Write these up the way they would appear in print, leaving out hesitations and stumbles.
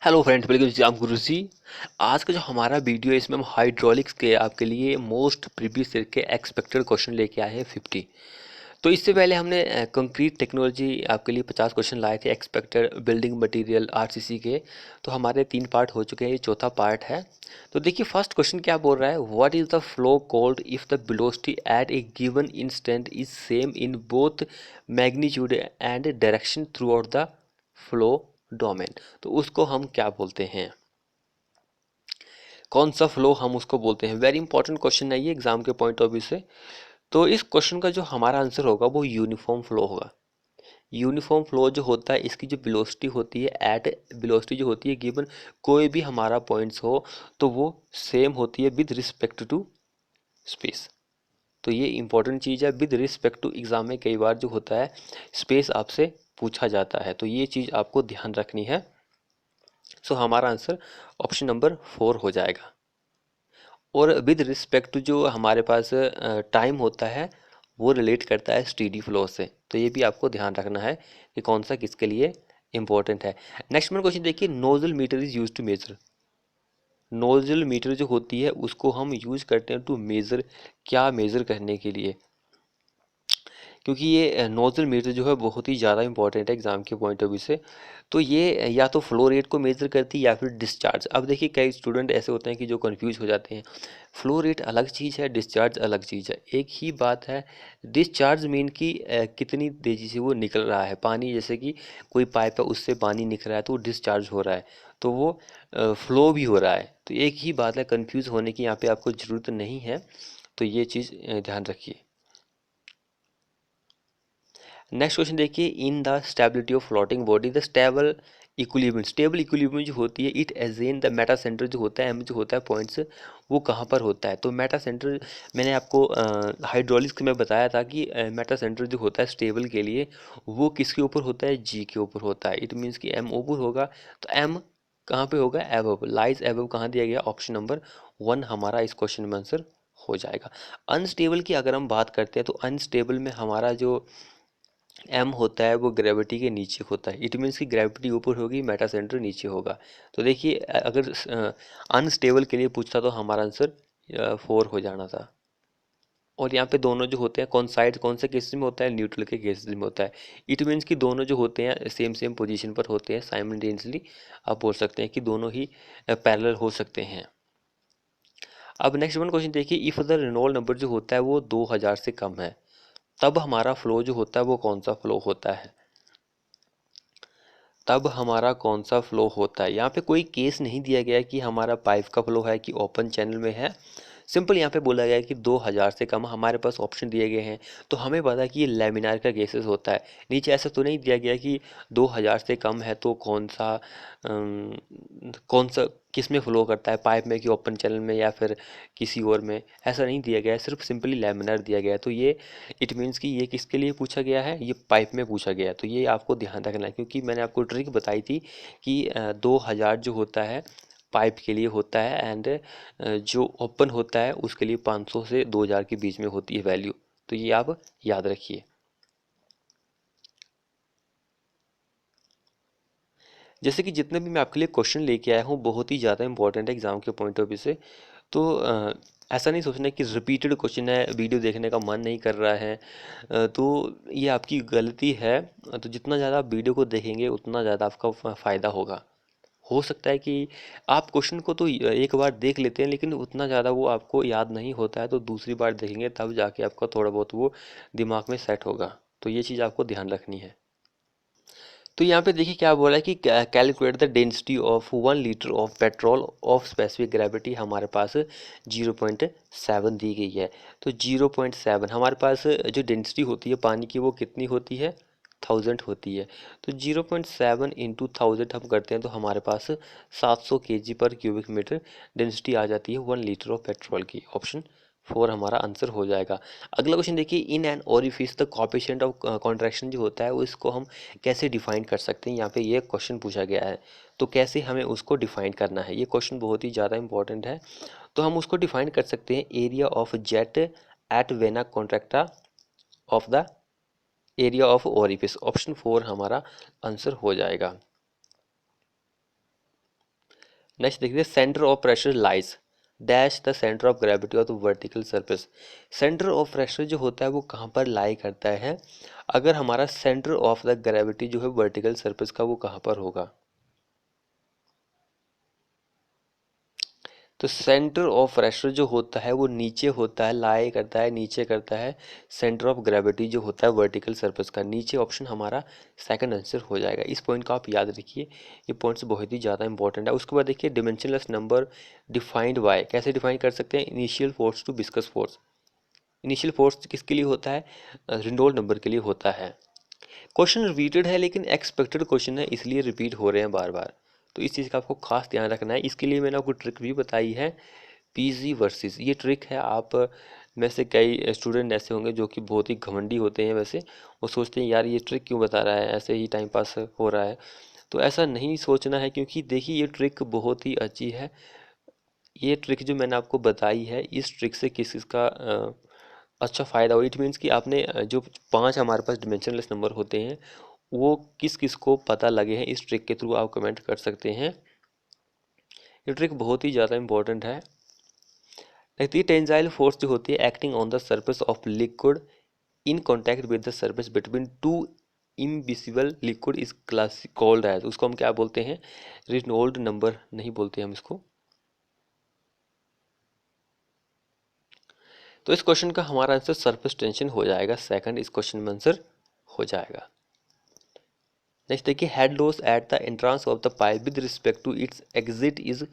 Hello friends, welcome to जाम गुरु जी। आज का जो हमारा वीडियो है इसमें हम हाइड्रोलिक्स के आपके लिए मोस्ट प्रीवियस ईयर के एक्सपेक्टेड क्वेश्चन लेके आए हैं 50। तो इससे पहले हमने कंक्रीट टेक्नोलॉजी आपके लिए 50 क्वेश्चन लाए थे एक्सपेक्टेड बिल्डिंग मटेरियल आरसीसी के। तो हमारे 3 पार्ट हो चुके हैं, ये चौथा पार्ट है। तो देखिए फर्स्ट क्वेश्चन क्या बोल रहा है, what is the flow called if the velocity at A given instant is same in both magnitude and direction through out the flow domain. तो उसको हम क्या बोलते हैं, कौन सा फ्लो हम उसको बोलते हैं। वेरी इंपॉर्टेंट क्वेश्चन है ये एग्जाम के पॉइंट ऑफ व्यू से। तो इस क्वेश्चन का जो हमारा आंसर होगा वो यूनिफॉर्म फ्लो होगा। यूनिफॉर्म फ्लो जो होता है इसकी जो वेलोसिटी होती है, एट वेलोसिटी जो होती है गिवन कोई भी हमारा पॉइंट्स हो तो वो सेम होती है विद रिस्पेक्ट टू स्पेस। तो ये इंपॉर्टेंट चीज़ है। विद रिस्पेक्ट टू एग्जाम में कई बार जो होता है स्पेस आपसे पूछा जाता है, तो ये चीज़ आपको ध्यान रखनी है। सो हमारा आंसर ऑप्शन नंबर 4 हो जाएगा। और विद रिस्पेक्ट टू जो हमारे पास टाइम होता है वो रिलेट करता है स्टीडी फ्लो से, तो ये भी आपको ध्यान रखना है कि कौन सा किसके लिए इंपॉर्टेंट है। नेक्स्ट में क्वेश्चन देखिए, nozzle meter is use to measure. Nozzle meter जो होती है उसको हम यूज करते हैं टू मेजर, क्या मेजर करने के लिए, क्योंकि ये नोजल मीटर जो है बहुत ही ज़्यादा इंपॉर्टेंट है एग्जाम के पॉइंट ऑफ व्यू से। तो ये या तो फ्लो रेट को मेजर करती है या फिर डिस्चार्ज। अब देखिए कई स्टूडेंट ऐसे होते हैं कि जो कंफ्यूज हो जाते हैं। फ्लो रेट अलग चीज़ है, डिस्चार्ज अलग चीज़ है, एक ही बात है। डिस्चार्ज मीन कि कितनी तेज़ी से वो निकल रहा है पानी, जैसे कि कोई पाइप है उससे पानी निकल रहा है तो वो डिस्चार्ज हो रहा है, तो वो फ्लो भी हो रहा है। तो एक ही बात है, कन्फ्यूज़ होने की यहाँ पे आपको ज़रूरत नहीं है। तो ये चीज़ ध्यान रखिए। नेक्स्ट क्वेश्चन देखिए, in the stability of floating body the stable equilibrium जो होती है इट एजेन द मेटा सेंटर जो होता है, एम जो होता है पॉइंट्स, वो कहाँ पर होता है। तो मेटा सेंटर मैंने आपको हाइड्रोलिक्स में बताया था कि मेटा सेंटर जो होता है स्टेबल के लिए वो किसके ऊपर होता है, जी के ऊपर होता है। इट मीन्स कि एम ऊपर होगा, तो एम कहाँ पे होगा, एबव, लाइज एबव, कहाँ दिया गया, ऑप्शन नंबर 1 हमारा इस क्वेश्चन में आंसर हो जाएगा। अनस्टेबल की अगर हम बात करते हैं तो अनस्टेबल में हमारा जो एम होता है वो ग्रेविटी के नीचे होता है। इट मीन्स कि ग्रेविटी ऊपर होगी, मेटा सेंटर नीचे होगा। तो देखिए अगर अनस्टेबल के लिए पूछता तो हमारा आंसर 4 हो जाना था। और यहाँ पे दोनों जो होते हैं कौन साइड कौन से केसेस में होता है, न्यूट्रल के केसेस में होता है। इट मीन्स कि दोनों जो होते हैं सेम सेम पोजीशन पर होते हैं साइमल्टेनियसली। आप बोल सकते हैं कि दोनों ही पैरेलल हो सकते हैं। अब नेक्स्ट वन क्वेश्चन देखिए, इफ़ द रेनॉल्ट नंबर जो होता है वो 2000 से कम है तब हमारा फ्लो जो होता है वो कौन सा फ्लो होता है, तब हमारा कौन सा फ्लो होता है। यहाँ पे कोई केस नहीं दिया गया है कि हमारा पाइप का फ्लो है कि ओपन चैनल में है। सिंपल यहाँ पे बोला गया है कि 2000 से कम, हमारे पास ऑप्शन दिए गए हैं तो हमें पता है कि ये लेमिनार का केसेस होता है। नीचे ऐसा तो नहीं दिया गया कि 2000 से कम है तो कौन सा किस में फ्लो करता है, पाइप में कि ओपन चैनल में या फिर किसी और में, ऐसा नहीं दिया गया है, सिर्फ सिंपली लेमिनार दिया गया है। तो ये इट मीन्स कि ये किसके लिए पूछा गया है, ये पाइप में पूछा गया है। तो ये आपको ध्यान रखना है, क्योंकि मैंने आपको ट्रिक बताई थी कि 2000 जो होता है पाइप के लिए होता है, एंड जो ओपन होता है उसके लिए 500 से 2000 के बीच में होती है वैल्यू। तो ये आप याद रखिए। जैसे कि जितने भी मैं आपके लिए क्वेश्चन लेके आया हूँ बहुत ही ज़्यादा इंपॉर्टेंट है एग्जाम के पॉइंट ऑफ व्यू से। तो ऐसा नहीं सोचना कि रिपीटेड क्वेश्चन है, वीडियो देखने का मन नहीं कर रहा है, तो ये आपकी गलती है। तो जितना ज़्यादा आप वीडियो को देखेंगे उतना ज़्यादा आपका फ़ायदा होगा। हो सकता है कि आप क्वेश्चन को तो एक बार देख लेते हैं लेकिन उतना ज़्यादा वो आपको याद नहीं होता है, तो दूसरी बार देखेंगे तब जाके आपका थोड़ा बहुत वो दिमाग में सेट होगा। तो ये चीज़ आपको ध्यान रखनी है। तो यहाँ पे देखिए क्या बोला है कि calculate the density of 1 litre of petrol of specific gravity. हमारे पास 0.7 दी गई है। तो 0.7 हमारे पास जो डेंसिटी होती है पानी की वो कितनी होती है, 1000 होती है। तो 0.7 इंटू 1000 हम करते हैं तो हमारे पास 700 kg पर क्यूबिक मीटर डेंसिटी आ जाती है 1 लीटर ऑफ पेट्रोल की। ऑप्शन 4 हमारा आंसर हो जाएगा। अगला क्वेश्चन देखिए, in an orifice the coefficient of contraction जो होता है वो इसको हम कैसे डिफाइन कर सकते हैं। यहाँ पे ये क्वेश्चन पूछा गया है, तो कैसे हमें उसको डिफाइन करना है, ये क्वेश्चन बहुत ही ज़्यादा इंपॉर्टेंट है। तो हम उसको डिफाइन कर सकते हैं, area of jet eight vena contracta of the area of orifice. Option 4 हमारा आंसर हो जाएगा। नेक्स्ट देखिए, centre of pressure lies dash the centre of gravity of the vertical surface. Centre of pressure जो होता है वो कहाँ पर लाई करता है, अगर हमारा सेंटर ऑफ द ग्रेविटी जो है वर्टिकल सरफेस का वो कहाँ पर होगा। तो सेंटर ऑफ प्रेशर जो होता है वो नीचे होता है, लाई करता है, नीचे करता है। सेंटर ऑफ ग्रेविटी जो होता है वर्टिकल सरफेस का नीचे, ऑप्शन हमारा सेकंड आंसर हो जाएगा। इस पॉइंट को आप याद रखिए, ये पॉइंट्स बहुत ही ज़्यादा इंपॉर्टेंट है। उसके बाद देखिए, डिमेंशनलेस नंबर डिफाइंड बाय, कैसे डिफाइन कर सकते हैं, initial force to viscous force. Initial force किसके लिए होता है, रेनॉल्ड नंबर के लिए होता है। क्वेश्चन रिपीटेड है लेकिन एक्सपेक्टेड क्वेश्चन है, इसलिए रिपीट हो रहे हैं बार बार, तो इस चीज़ का आपको खास ध्यान रखना है। इसके लिए मैंने आपको ट्रिक भी बताई है, पीजी वर्सेस, ये ट्रिक है। आप में से कई स्टूडेंट ऐसे होंगे जो कि बहुत ही घमंडी होते हैं, वैसे वो सोचते हैं यार ये ट्रिक क्यों बता रहा है, ऐसे ही टाइम पास हो रहा है। तो ऐसा नहीं सोचना है, क्योंकि देखिए ये ट्रिक बहुत ही अच्छी है। ये ट्रिक जो मैंने आपको बताई है, इस ट्रिक से किस किस का अच्छा फ़ायदा हो। इट मीन्स कि आपने जो 5 हमारे पास डिमेंशनलेस नंबर होते हैं वो किस किस को पता लगे हैं, इस ट्रिक के थ्रू आप कमेंट कर सकते हैं। ये ट्रिक बहुत ही ज़्यादा इंपॉर्टेंट है। देखिए, टेंजाइल फोर्स जो होती है acting on the surface of liquid in contact with the surface between two immiscible liquid is class called है, तो उसको हम क्या बोलते हैं, रेनॉल्ड नंबर नहीं बोलते हम इसको। तो इस क्वेश्चन का हमारा आंसर सरफेस टेंशन हो जाएगा, सेकंड इस क्वेश्चन में आंसर हो जाएगा। नेक्स्ट देखिए, head loss at the entrance of the pipe with respect to its exit is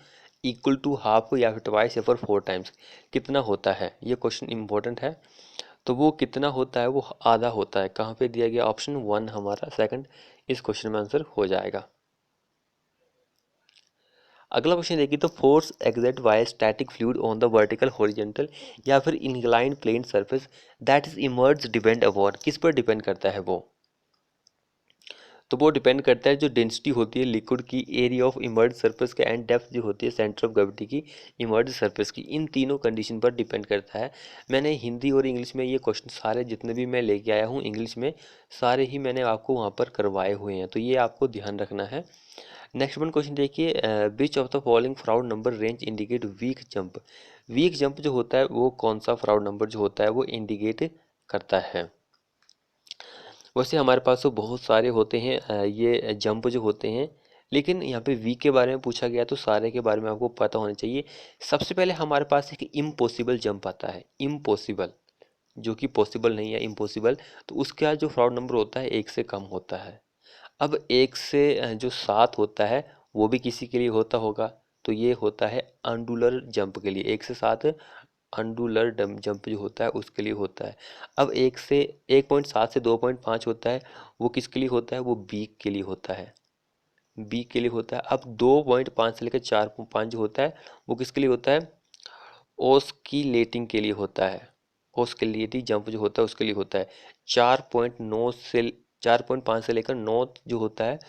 equal to half या फिर ट्वाइस या फिर 4 टाइम्स, कितना होता है, ये क्वेश्चन इंपॉर्टेंट है। तो वो कितना होता है, वो आधा होता है। कहाँ पे दिया गया, ऑप्शन 1 हमारा सेकंड इस क्वेश्चन में आंसर हो जाएगा। अगला क्वेश्चन देखिए, तो force exerted by static fluid on the vertical horizontal या फिर inclined plane surface that is emerge depend upon, किस पर डिपेंड करता है वो। तो वो डिपेंड करता है जो डेंसिटी होती है लिक्विड की, एरिया ऑफ इमर्ज सरफेस का, एंड डेप्थ जो होती है सेंटर ऑफ ग्रेविटी की इमर्ज सरफेस की, इन तीनों कंडीशन पर डिपेंड करता है। मैंने हिंदी और इंग्लिश में ये क्वेश्चन सारे जितने भी मैं लेके आया हूँ इंग्लिश में, सारे ही मैंने आपको वहाँ पर करवाए हुए हैं, तो ये आपको ध्यान रखना है। नेक्स्ट वन क्वेश्चन देखिए, which of the following Froude number range indicate weak jump. Weak jump जो होता है वो कौन सा फ्राउड नंबर जो होता है वो इंडिकेट करता है। वैसे हमारे पास तो बहुत सारे होते हैं ये जंप जो होते हैं, लेकिन यहाँ पे वी के बारे में पूछा गया तो सारे के बारे में आपको पता होना चाहिए। सबसे पहले हमारे पास एक इम्पॉसिबल जंप आता है, इम्पॉसिबल, जो कि पॉसिबल नहीं है, इम्पॉसिबल। तो उसका जो फ्राउड नंबर होता है 1 से कम होता है। अब 1 से जो 7 होता है वो भी किसी के लिए होता होगा, तो ये होता है अंडुलर जंप के लिए। 1 से 7 अंडुलर जंप जो होता है उसके लिए होता है। अब 1.7 से 2.5 होता है, वो किसके लिए होता है, वो बीक के लिए होता है, बीक के लिए होता है। अब 2.5 से लेकर 4.5 जो होता है वो किसके लिए होता है, ओस्किलेटिंग के लिए होता है, ओस्किलेटिंग जंप जो होता है उसके लिए होता है। 4.9 से 4.5 से लेकर 9 जो होता है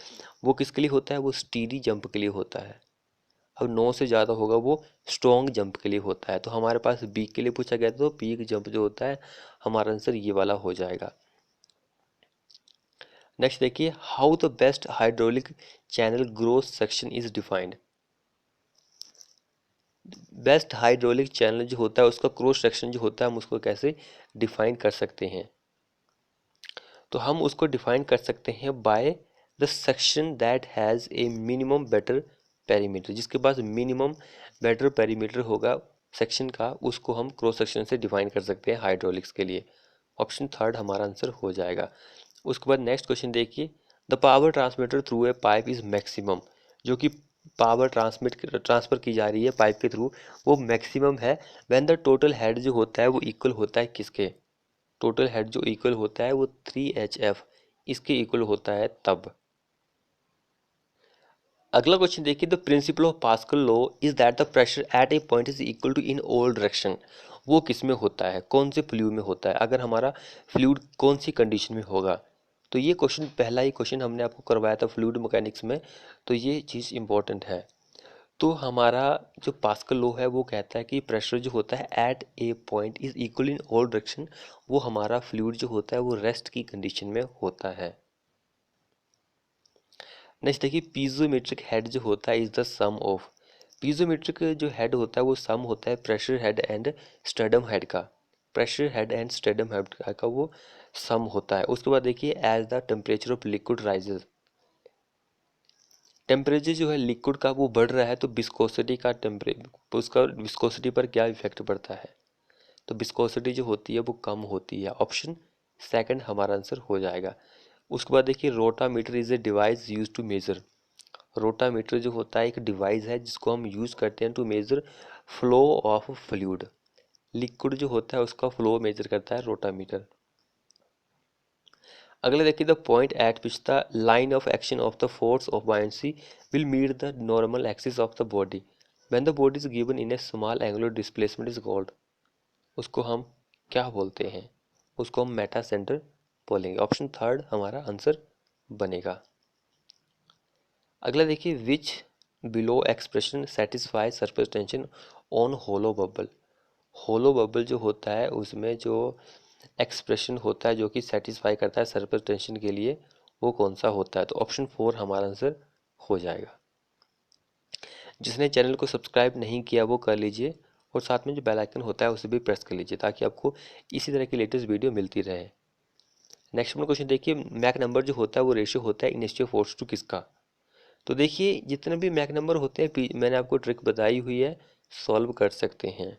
वो किसके लिए होता है, वो स्टीडी जंप के लिए होता है। अब 9 से ज़्यादा होगा वो स्ट्रॉन्ग जंप के लिए होता है। तो हमारे पास बीक के लिए पूछा गया था, तो बीक जंप जो होता है हमारा आंसर ये वाला हो जाएगा। नेक्स्ट देखिए, how the best hydraulic channel growth section is defined. Best hydraulic channel जो होता है उसका क्रॉस सेक्शन जो होता है हम उसको कैसे डिफाइन कर सकते हैं, तो हम उसको डिफाइन कर सकते हैं by the section that has a minimum better perimeter, जिसके पास मिनिमम बेटर पेरीमीटर होगा सेक्शन का, उसको हम क्रॉस सेक्शन से डिफाइन कर सकते हैं हाइड्रोलिक्स के लिए। ऑप्शन थर्ड हमारा आंसर हो जाएगा। उसके बाद नेक्स्ट क्वेश्चन देखिए, the power transmitter through a pipe is maximum, जो कि पावर ट्रांसफर की जा रही है पाइप के थ्रू वो मैक्सिमम है व्हेन द टोटल हेड जो होता है वो इक्वल होता है किसके, टोटल हेड जो इक्वल होता है वो 3HF इसके इक्वल होता है तब। अगला क्वेश्चन देखिए, the principle of Pascal law is that the pressure at a point is equal to in all direction, वो किस में होता है, कौन से फ्लूइड में होता है, अगर हमारा फ्लूइड कौन सी कंडीशन में होगा। तो ये क्वेश्चन पहला ही क्वेश्चन हमने आपको करवाया था फ्लूइड मैकेनिक्स में, तो ये चीज़ इंपॉर्टेंट है। तो हमारा जो पास्कल लॉ है वो कहता है कि प्रेशर जो होता है at a point is equal in all direction, वो हमारा फ्लूइड जो होता है वो रेस्ट की कंडीशन में होता है। नेक्स्ट देखिए, पीजोमेट्रिक हेड जो होता है is the sum of, piezometric जो हेड होता है वो सम होता है pressure head and datum head का। Pressure head and datum head का वो सम होता है। उसके बाद देखिए as the temperature of liquid rises, temperature जो है लिक्विड का वो बढ़ रहा है तो विस्कोसिटी का उसका विस्कोसिटी पर क्या इफेक्ट पड़ता है, तो विस्कोसिटी जो होती है वो कम होती है। ऑप्शन सेकंड हमारा आंसर हो जाएगा। उसके बाद देखिए rotameter is a device use to measure, rotameter जो होता है एक डिवाइस है जिसको हम यूज करते हैं to measure flow of fluid, liquid जो होता है उसका फ्लो मेजर करता है रोटामीटर। अगला देखिए the point at which the line of action of the force of buoyancy will meet the normal axis of the body when the body is given in a small angular displacement is called, उसको हम क्या बोलते हैं, उसको हम meta centre बोलेंगे। Option third हमारा answer बनेगा। अगला देखिए which below expression satisfy surface tension on hollow bubble, hollow bubble जो होता है उसमें जो एक्सप्रेशन होता है जो कि सेटिस्फाई करता है सरफेस टेंशन के लिए, वो कौन सा होता है, तो ऑप्शन फोर हमारा आंसर हो जाएगा। जिसने चैनल को सब्सक्राइब नहीं किया वो कर लीजिए और साथ में जो बेल आइकन होता है उसे भी प्रेस कर लीजिए ताकि आपको इसी तरह की लेटेस्ट वीडियो मिलती रहे। नेक्स्ट में क्वेश्चन देखिए मैक नंबर जो होता है वो रेशियो होता है इनिशियल फोर्स टू किसका, तो देखिए जितने भी मैक नंबर होते हैं मैंने आपको ट्रिक बताई हुई है, सॉल्व कर सकते हैं।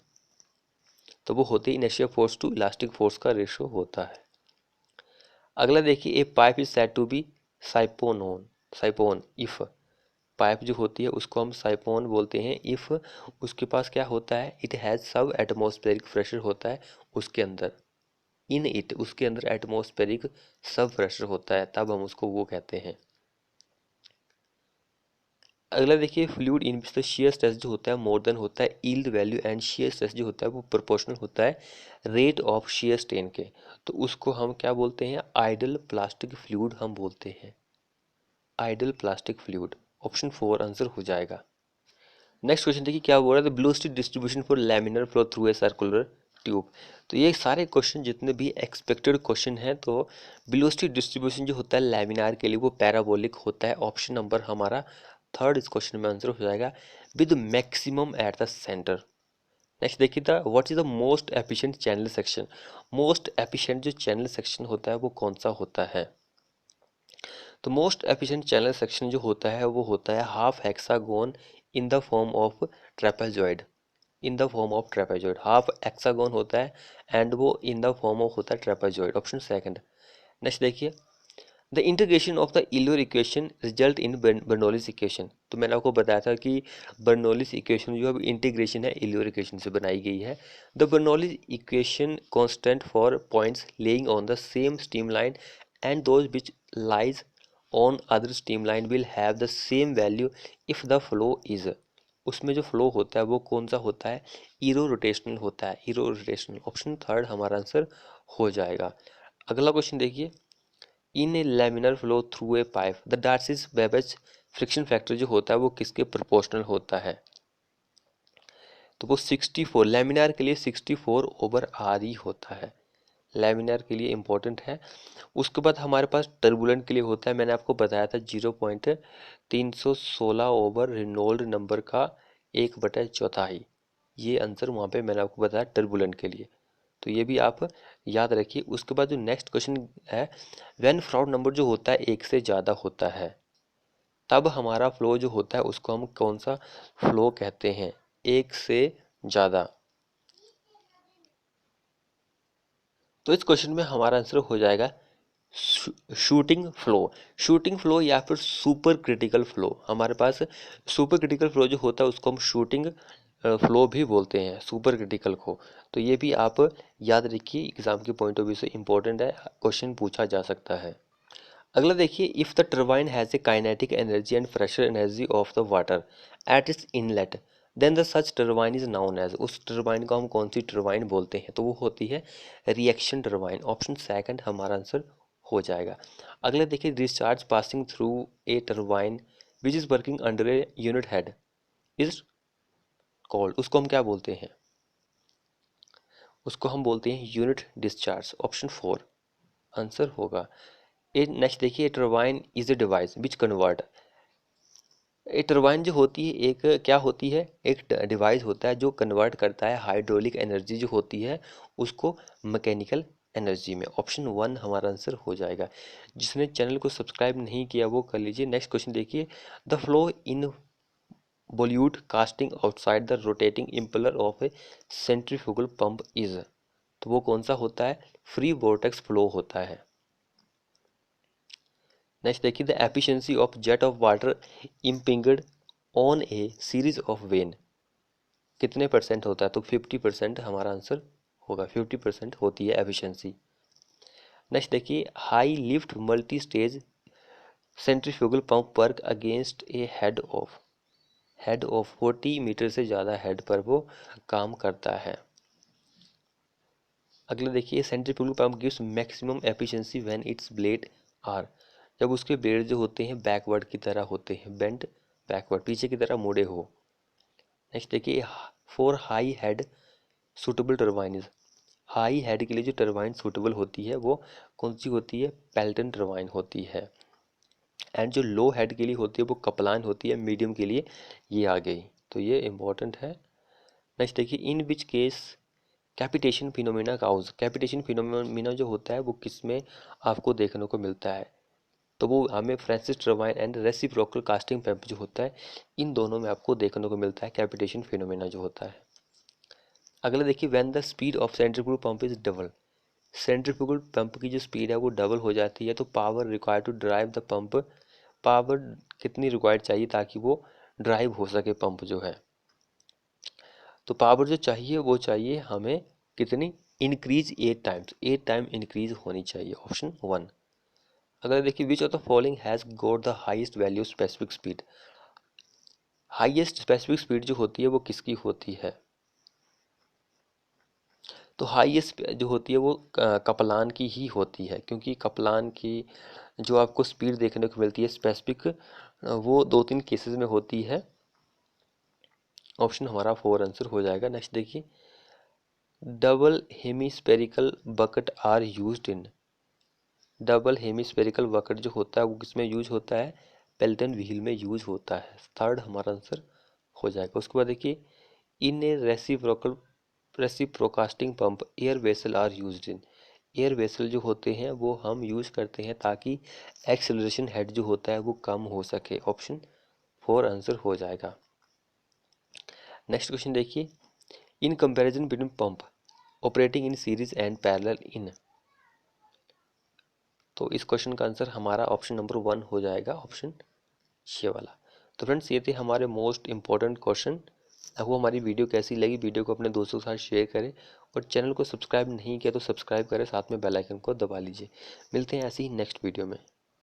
तो वो होती है inertia force to elastic force का रेशियो होता है। अगला देखिए a pipe is said to be siphon, siphon if, pipe जो होती है उसको हम साइपोन बोलते हैं इफ उसके पास क्या होता है, इट हैज़ सब एटमॉस्फेरिक प्रेशर होता है उसके अंदर, इन इट उसके अंदर एटमॉस्फेरिक सब प्रेशर होता है तब हम उसको वो कहते हैं। अगला देखिए fluid in which the shear stress जो होता है मोर देन होता है yield value and shear stress जो होता है वो प्रोपोर्शनल होता है रेट ऑफ शियर स्ट्रेन के, तो उसको हम क्या बोलते हैं, आइडल प्लास्टिक फ्लूइड हम बोलते हैं, ideal plastic fluid. Option four answer हो जाएगा। नेक्स्ट क्वेश्चन देखिए क्या बोल रहा है the velocity distribution for laminar flow through a circular tube, तो ये सारे क्वेश्चन जितने भी एक्सपेक्टेड क्वेश्चन हैं तो वेलोसिटी डिस्ट्रीब्यूशन जो होता है लैमिनार के लिए वो पैराबोलिक होता है। ऑप्शन नंबर हमारा थर्ड इस क्वेश्चन में आंसर हो जाएगा with maximum at the centre. Next देखिए the what is the most efficient channel section, most efficient जो चैनल सेक्शन होता है वो कौन सा होता है, तो मोस्ट एफिशिएंट चैनल सेक्शन जो होता है वो होता है half hexagon in the form of trapezoid, in the form of trapezoid, half hexagon होता है एंड वो इन द फॉर्म ऑफ होता है ट्रेपेजॉइड। Option second. नेक्स्ट देखिए the integration of the Euler equation result in Bernoulli's equation, तो मैंने आपको बताया था कि बर्नौलीज इक्वेशन जो है इंटीग्रेशन है इलोर इक्वेशन से बनाई गई है। The Bernoulli's equation constant for points laying on the same streamline and those which lies on other streamline will have the same value if the flow is, उसमें जो flow होता है वो कौन सा होता है, इरो रोटेशनल होता है, इरो रोटेशनल। ऑप्शन थर्ड हमारा आंसर हो जाएगा। अगला क्वेश्चन देखिए in a laminar flow through a pipe the Darcy's Weisbach friction factor जो होता है वो किसके प्रोपोर्शनल होता है, तो वो 64 लैमिनार के लिए 64/r ही होता है, लैमिनार के लिए इंपॉर्टेंट है। उसके बाद हमारे पास टर्बुलेंट के लिए होता है, मैंने आपको बताया था 0.316 रेनॉल्ड नंबर का 1/4, ये आंसर वहाँ पे मैंने आपको बताया टर्बुलेंट के लिए, तो ये भी आप याद रखिए। उसके बाद जो नेक्स्ट क्वेश्चन है व्हेन फ्राउड नंबर जो होता है एक से ज़्यादा होता है तब हमारा फ्लो जो होता है उसको हम कौन सा फ्लो कहते हैं, एक से ज़्यादा। तो इस क्वेश्चन में हमारा आंसर हो जाएगा शूटिंग फ्लो, शूटिंग फ्लो या फिर सुपर क्रिटिकल फ्लो। हमारे पास सुपर क्रिटिकल फ्लो जो होता है उसको हम शूटिंग फ्लो भी बोलते हैं सुपर क्रिटिकल को, तो ये भी आप याद रखिए एग्जाम के पॉइंट ऑफ व्यू से इंपॉर्टेंट है, क्वेश्चन पूछा जा सकता है। अगला देखिए if the turbine has a kinetic energy and pressure energy of the water at its inlet then the such turbine is known as, उस टरबाइन को हम कौन सी टरबाइन बोलते हैं, तो वो होती है रिएक्शन टरबाइन। ऑप्शन सेकंड हमारा आंसर हो जाएगा। अगला देखिए discharge passing through a turbine which is working under a unit head is called, उसको हम क्या बोलते हैं, उसको हम बोलते हैं unit discharge. Option four answer होगा। ए नेक्स्ट देखिए turbine is a device which convert, ये टरबाइन जो होती है एक क्या होती है, एक डिवाइस होता है जो कन्वर्ट करता है हाइड्रोलिक एनर्जी जो होती है उसको मैकेनिकल एनर्जी में। ऑप्शन 1 हमारा आंसर हो जाएगा। जिसने चैनल को सब्सक्राइब नहीं किया वो कर लीजिए। नेक्स्ट क्वेश्चन देखिए, the flow in bolute casting outside the rotating impeller of a centrifugal pump is, तो वो कौन सा होता है, फ्री वोर्टेक्स फ्लो होता है। नेक्स्ट देखिए, the efficiency of jet of water impinged on a series of vane, कितने परसेंट होता है, तो 50% हमारा आंसर होगा, 50% होती है एफिशिएंसी। नेक्स्ट देखिए, high lift multi stage centrifugal pump work against a head of 40 meter से ज़्यादा हेड पर वो काम करता है। अगला देखिए, centrifugal pump gives maximum efficiency when its blade are, जब उसके ब्लेड जो होते हैं बैकवर्ड की तरह होते हैं, बेंट बैकवर्ड पीछे की तरह मुड़े हो। नेक्स्ट देखिए, for high head suitable turbine, high head के लिए जो टर्बाइन सूटेबल होती है वो कौन सी होती है, पेल्टन टर्बाइन होती है। एंड जो लो हेड के लिए होती है वो कपलान होती है, मीडियम के लिए ये आ गई, तो ये इंपॉर्टेंट है। नेक्स्ट देखिए, in which case cavitation phenomena cause, cavitation phenomena जो होता है वो किस में आपको देखने को मिलता है, तो वो हमें Francis turbine and reciprocal casting pump जो होता है इन दोनों में आपको देखने को मिलता है कैपिटेशन फिनोमेना जो होता है। अगला देखिए, when the speed of centrifugal pump is double, centrifugal pump की जो स्पीड है वो डबल हो जाती है, तो power required to drive the pump, power कितनी रिक्वायर्ड चाहिए ताकि वो ड्राइव हो सके पंप जो है, तो पावर जो चाहिए वो चाहिए हमें कितनी, इंक्रीज 8 टाइम्स, 8 टाइम इंक्रीज होनी चाहिए, ऑप्शन 1। अगर देखिए, which of the following has got the highest value specific speed, highest specific speed जो होती है वो किसकी होती है, तो हाईएस्ट जो होती है वो कपलान की ही होती है, क्योंकि कपलान की जो आपको स्पीड देखने को मिलती है स्पेसिफिक, वो 2-3 केसेस में होती है। ऑप्शन हमारा 4 आंसर हो जाएगा। नेक्स्ट देखिए, double hemispherical bucket are used in, double hemispherical bucket जो होता है वो किसमें यूज होता है, पेल्टन व्हील में यूज होता है, थर्ड हमारा आंसर हो जाएगा। उसके बाद देखिए, in a reciprocating pump air vessel are used in, air vessel जो होते हैं वो हम यूज करते हैं ताकि एक्सेलरेशन हेड जो होता है वो कम हो सके, ऑप्शन 4 आंसर हो जाएगा। नेक्स्ट क्वेश्चन देखिए, in comparison between pump operating in series and parallel in, तो इस क्वेश्चन का आंसर हमारा ऑप्शन नंबर 1 हो जाएगा, ऑप्शन ये वाला। तो फ्रेंड्स ये थे हमारे मोस्ट इंपॉर्टेंट क्वेश्चन। आपको हमारी वीडियो कैसी लगी, वीडियो को अपने दोस्तों के साथ शेयर करें और चैनल को सब्सक्राइब नहीं किया तो सब्सक्राइब करें, साथ में बेल आइकन को दबा लीजिए। मिलते हैं ऐसी ही नेक्स्ट वीडियो में।